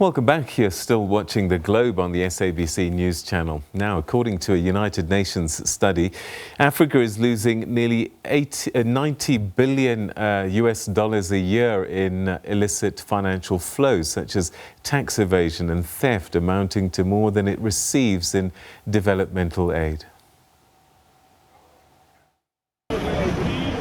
Welcome back. You're still watching The Globe on the SABC News channel. Now, according to a United Nations study, Africa is losing nearly 90 billion US dollars a year in illicit financial flows, such as tax evasion and theft, amounting to more than it receives in developmental aid.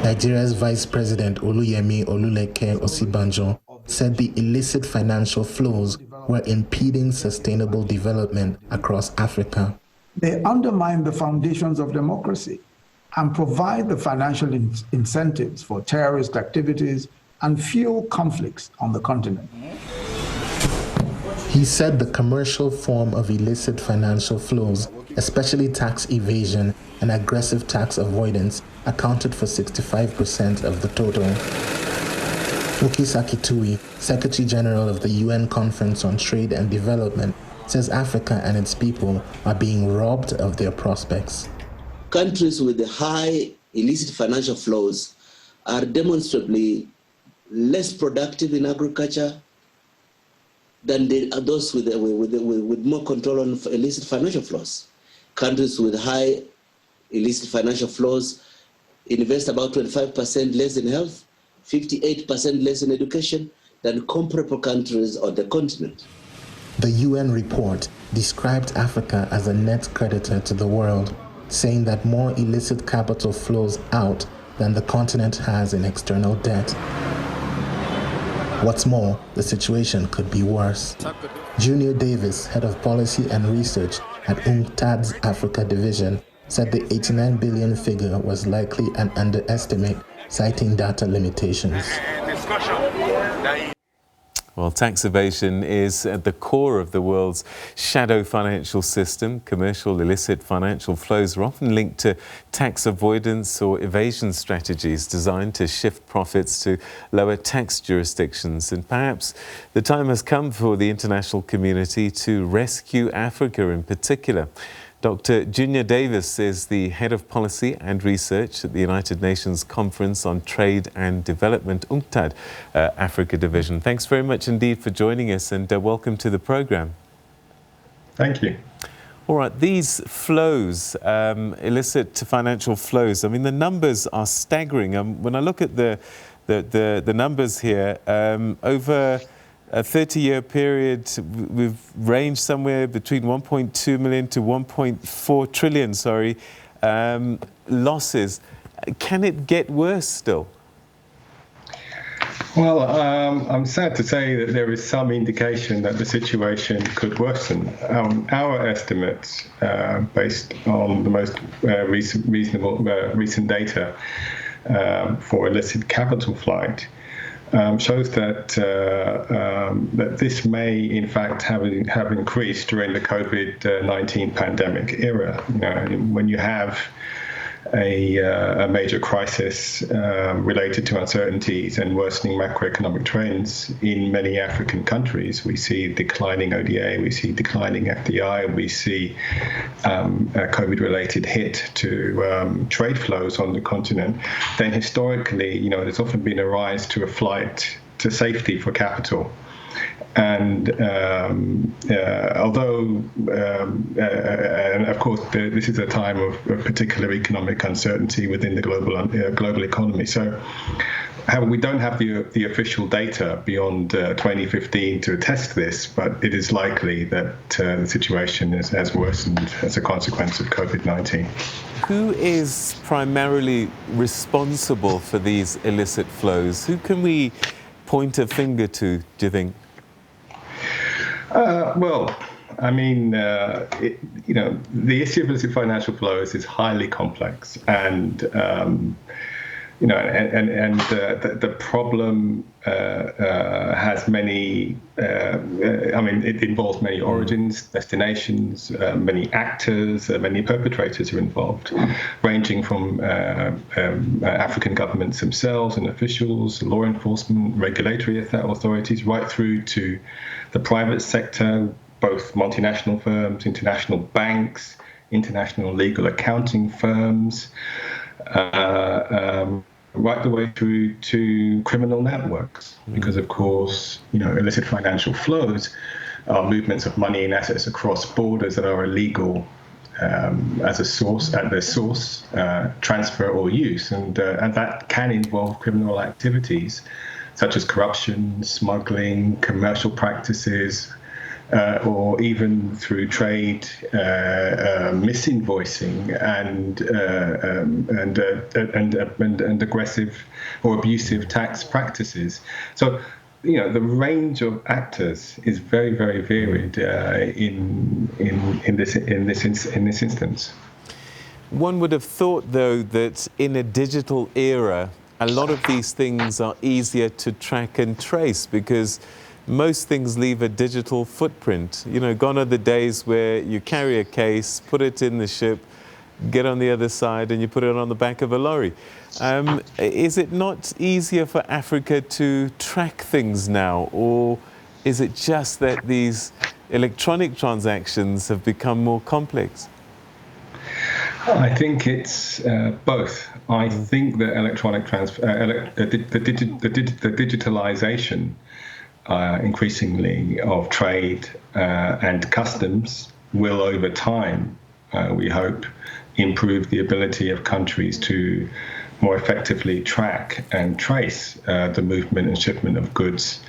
Nigeria's Vice President Oluyemi Oluleke Osibanjo said the illicit financial flows were impeding sustainable development across Africa. They undermine the foundations of democracy and provide the financial incentives for terrorist activities and fuel conflicts on the continent. He said the commercial form of illicit financial flows, especially tax evasion and aggressive tax avoidance, accounted for 65% of the total. Ukisa Kitui, Secretary General of the UN Conference on Trade and Development, says Africa and its people are being robbed of their prospects. Countries with the high illicit financial flows are demonstrably less productive in agriculture than those with more control on illicit financial flows. Countries with high illicit financial flows invest about 25% less in health, 58% less in education than comparable countries on the continent. The UN report described Africa as a net creditor to the world, saying that more illicit capital flows out than the continent has in external debt. What's more, the situation could be worse. Junior Davis, head of policy and research at UNCTAD's Africa division, said the 89 billion figure was likely an underestimate, citing data limitations. Well, tax evasion is at the core of the world's shadow financial system. Commercial illicit financial flows are often linked to tax avoidance or evasion strategies designed to shift profits to lower tax jurisdictions. And perhaps the time has come for the international community to rescue Africa in particular. Dr. Junior Davis is the head of policy and research at the United Nations Conference on Trade and Development, UNCTAD, Africa Division. Thanks very much indeed for joining us, and welcome to the program. Thank you. All right, these flows, illicit financial flows, I mean, the numbers are staggering. When I look at the numbers here, over a 30-year period, we've ranged somewhere between 1.2 million to 1.4 trillion, losses. Can it get worse still? Well, I'm sad to say that there is some indication that the situation could worsen. Our estimates, based on the most recent data for illicit capital flight, shows that that this may, in fact, have increased during the COVID-19 pandemic era. You know, when you have a major crisis related to uncertainties and worsening macroeconomic trends in many African countries, we see declining ODA, we see declining FDI, we see a COVID-related hit to trade flows on the continent. Then historically, you know, there's often been a rise to a flight to safety for capital. And although, and of course, this is a time of particular economic uncertainty within the global economy. So, however, we don't have the official data beyond 2015 to attest this, but it is likely that the situation has worsened as a consequence of COVID-19. Who is primarily responsible for these illicit flows? Who can we point a finger to, do you think? Well, I mean, you know, the issue of illicit financial flows is highly complex, and you know, and the problem has many. I mean, it involves many origins, destinations, many actors, many perpetrators are involved, ranging from African governments themselves and officials, law enforcement, regulatory authorities, right through to the private sector, both multinational firms, international banks, international legal accounting firms, right the way through to criminal networks. Because, of course, you know, illicit financial flows are movements of money and assets across borders that are illegal as a source, at their source, transfer or use, and that can involve criminal activities such as corruption, smuggling, commercial practices, or even through trade misinvoicing and aggressive or abusive tax practices. So, the range of actors is very, very varied in this instance. One would have thought, though, that in a digital era, a lot of these things are easier to track and trace because most things leave a digital footprint. Gone are the days where you carry a case, put it in the ship, get on the other side, and you put it on the back of a lorry. Is it not easier for Africa to track things now, or is it just that these electronic transactions have become more complex? I think it's both. I think that electronic the digitalization increasingly of trade and customs will, over time, we hope, improve the ability of countries to more effectively track and trace the movement and shipment of goods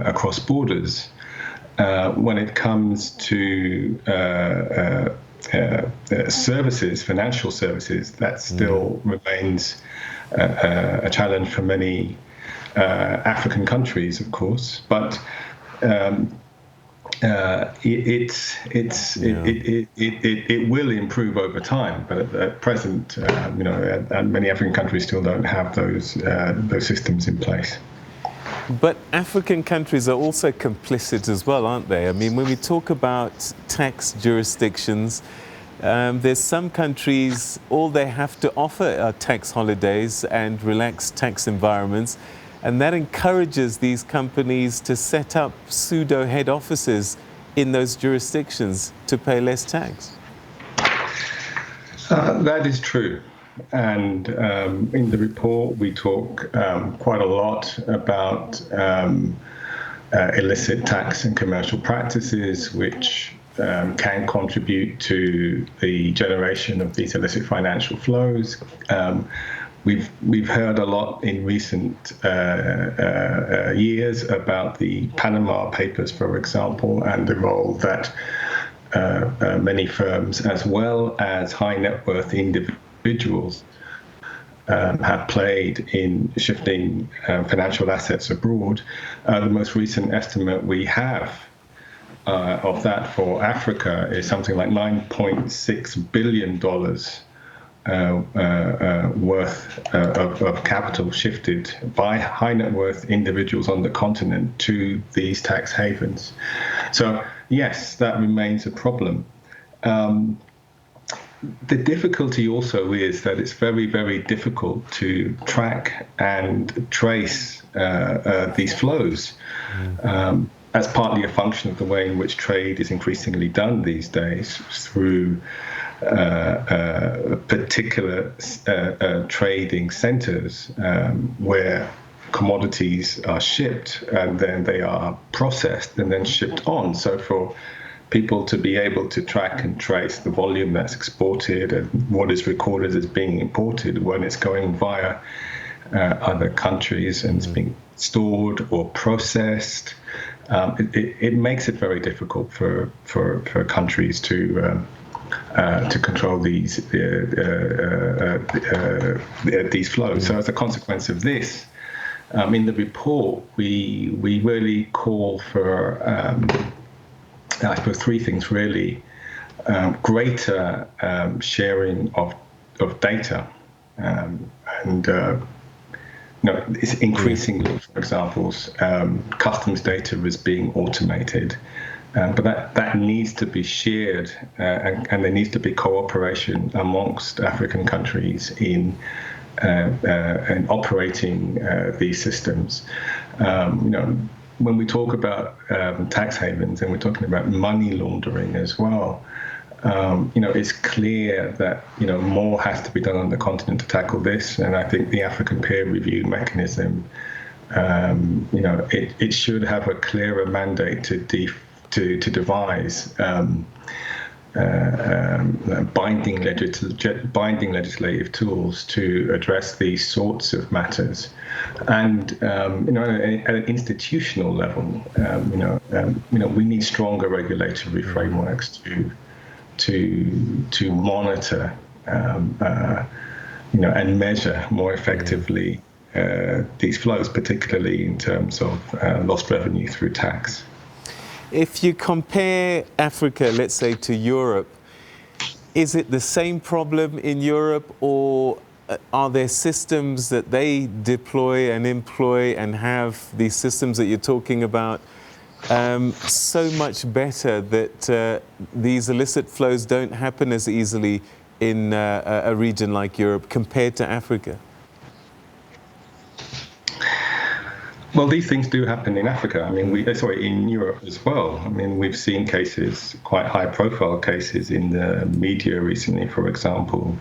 across borders. When it comes to services, financial services, that still remains a challenge for many African countries, of course, but it will improve over time. But at present, many African countries still don't have those systems in place. But African countries are also complicit as well, aren't they? I mean, when we talk about tax jurisdictions, there's some countries, all they have to offer are tax holidays and relaxed tax environments, and that encourages these companies to set up pseudo head offices in those jurisdictions to pay less tax. That is true. And in the report, we talk quite a lot about illicit tax and commercial practices, which can contribute to the generation of these illicit financial flows. We've heard a lot in recent years about the Panama Papers, for example, and the role that many firms, as well as high net worth individuals, have played in shifting financial assets abroad. The most recent estimate we have of that for Africa is something like $9.6 billion worth of capital shifted by high net worth individuals on the continent to these tax havens. So yes, that remains a problem. The difficulty also is that it's very, very difficult to track and trace these flows. That's partly a function of the way in which trade is increasingly done these days through particular trading centers where commodities are shipped and then they are processed and then shipped on. So for people to be able to track and trace the volume that's exported and what is recorded as being imported when it's going via other countries and it's being stored or processed, it makes it very difficult for countries to control these flows. So as a consequence of this, in the report, we really call for, I suppose, three things really: greater sharing of data, and it's increasingly, for example, customs data is being automated. But that needs to be shared, and there needs to be cooperation amongst African countries in operating these systems. When we talk about tax havens, and we're talking about money laundering as well, it's clear that more has to be done on the continent to tackle this. And I think the African peer review mechanism it should have a clearer mandate to devise binding legislative tools to address these sorts of matters, and at an institutional level, we need stronger regulatory frameworks to monitor, and measure more effectively these flows, particularly in terms of lost revenue through tax. If you compare Africa, let's say, to Europe, is it the same problem in Europe, or are there systems that they deploy and employ and have, these systems that you're talking about, so much better that these illicit flows don't happen as easily in a region like Europe compared to Africa? Well, these things do happen in Africa. I mean, in Europe as well. I mean, we've seen cases, quite high-profile cases in the media recently. For example,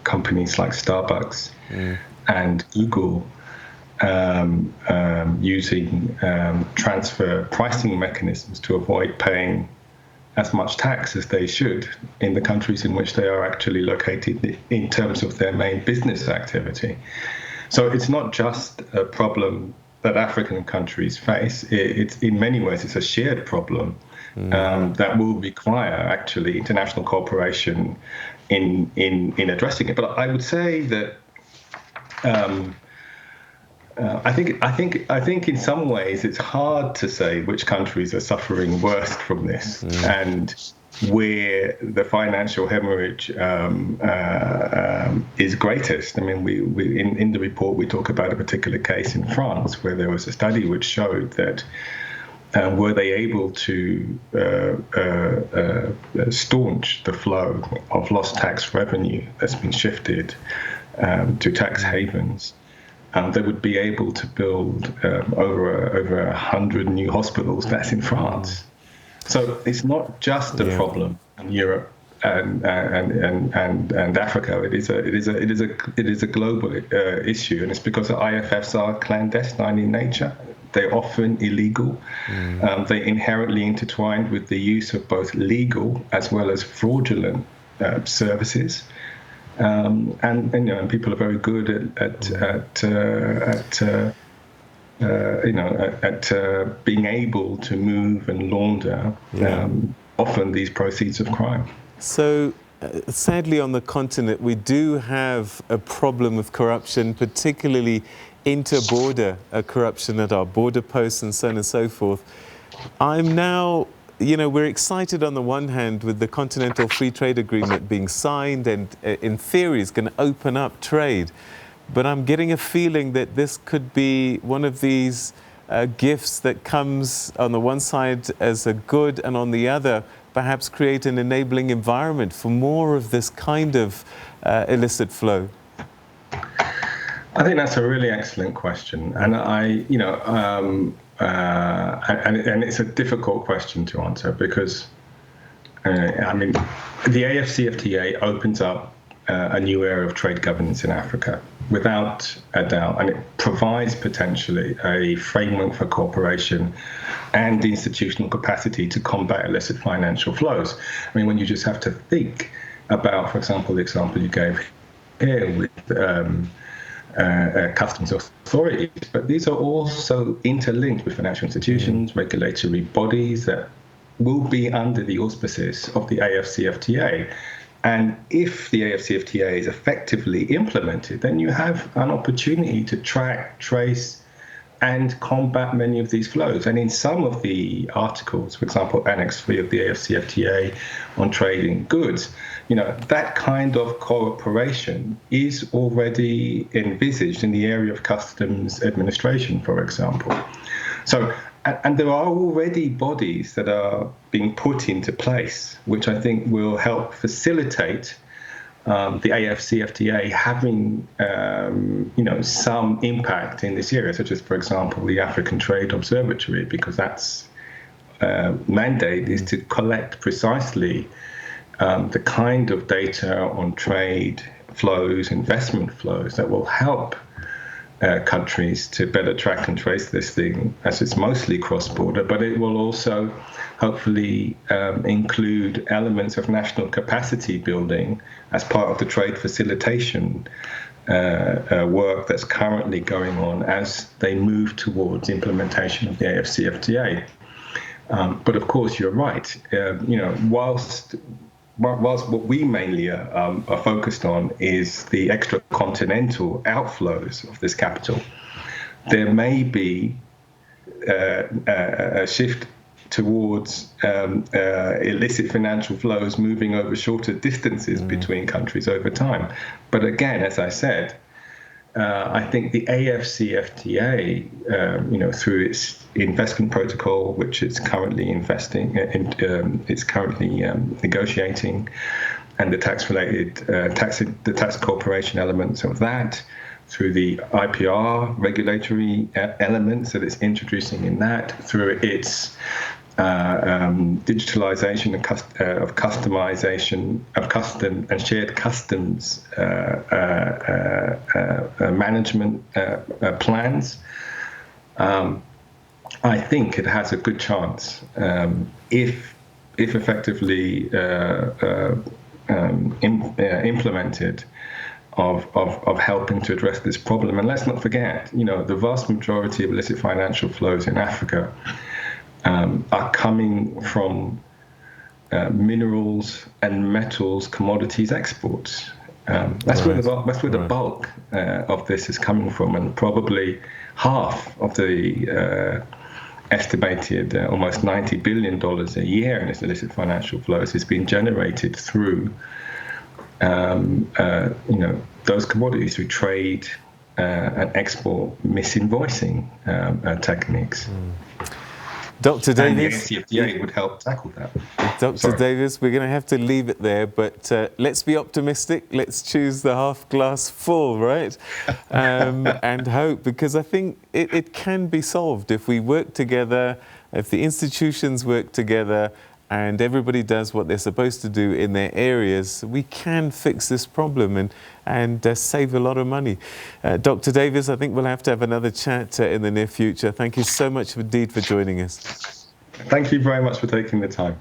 companies like Starbucks and Google using transfer pricing mechanisms to avoid paying as much tax as they should in the countries in which they are actually located in terms of their main business activity. So it's not just a problem that African countries face. It's in many ways it's a shared problem that will require actually international cooperation in addressing it. But I would say that I think in some ways it's hard to say which countries are suffering worst from this and where the financial hemorrhage is greatest. I mean, we in the report we talk about a particular case in France where there was a study which showed that were they able to staunch the flow of lost tax revenue that's been shifted to tax havens, they would be able to build over 100 new hospitals. That's in France. So it's not just a problem in Europe and Africa. It is a global issue, and it's because the IFFs are clandestine in nature. They're often illegal. They inherently intertwined with the use of both legal as well as fraudulent services. And people are very good at being able to move and launder often these proceeds of crime. So sadly on the continent we do have a problem of corruption, particularly inter-border corruption at our border posts and so on and so forth. I'm now, we're excited on the one hand with the Continental Free Trade Agreement being signed and in theory is going to open up trade. But I'm getting a feeling that this could be one of these gifts that comes on the one side as a good and on the other perhaps create an enabling environment for more of this kind of illicit flow. I think that's a really excellent question, and and it's a difficult question to answer because the AFCFTA opens up a new era of trade governance in Africa, without a doubt, and it provides potentially a framework for cooperation and the institutional capacity to combat illicit financial flows. I mean, when you just have to think about, for example, the example you gave here with customs authorities, but these are also interlinked with financial institutions, regulatory bodies that will be under the auspices of the AFCFTA. And if the AFCFTA is effectively implemented, then you have an opportunity to track, trace, and combat many of these flows. And in some of the articles, for example, Annex 3 of the AFCFTA on trade in goods, that kind of cooperation is already envisaged in the area of customs administration, for example. So, and there are already bodies that are being put into place, which I think will help facilitate the AFCFTA having, some impact in this area, such as, for example, the African Trade Observatory, because that's mandate is to collect precisely the kind of data on trade flows, investment flows that will help countries to better track and trace this thing, as it's mostly cross-border, but it will also hopefully include elements of national capacity building as part of the trade facilitation work that's currently going on as they move towards implementation of the AFCFTA. But of course, you're right. Whilst what we mainly are focused on is the extra-continental outflows of this capital, there may be a shift towards illicit financial flows moving over shorter distances between countries over time. But again, as I said, I think the AFCFTA, through its investment protocol, which it's currently negotiating, and the tax-related the tax cooperation elements of that, through the IPR regulatory elements that it's introducing in that, through its digitalization of customization of custom and shared customs management plans. I think it has a good chance if effectively implemented of helping to address this problem. And let's not forget, the vast majority of illicit financial flows in Africa are coming from minerals and metals commodities exports. That's where the bulk of this is coming from, and probably half of the estimated almost $90 billion a year in this illicit financial flows has been generated through those commodities, through trade and export misinvoicing techniques. Dr. Davis, and the AFCFTA would help tackle that. Dr. Davis, we're going to have to leave it there, but let's be optimistic. Let's choose the half glass full, right? And hope, because I think it can be solved if we work together, if the institutions work together, and everybody does what they're supposed to do in their areas. We can fix this problem and save a lot of money. Dr. Davis, I think we'll have to have another chat in the near future. Thank you so much indeed for joining us. Thank you very much for taking the time.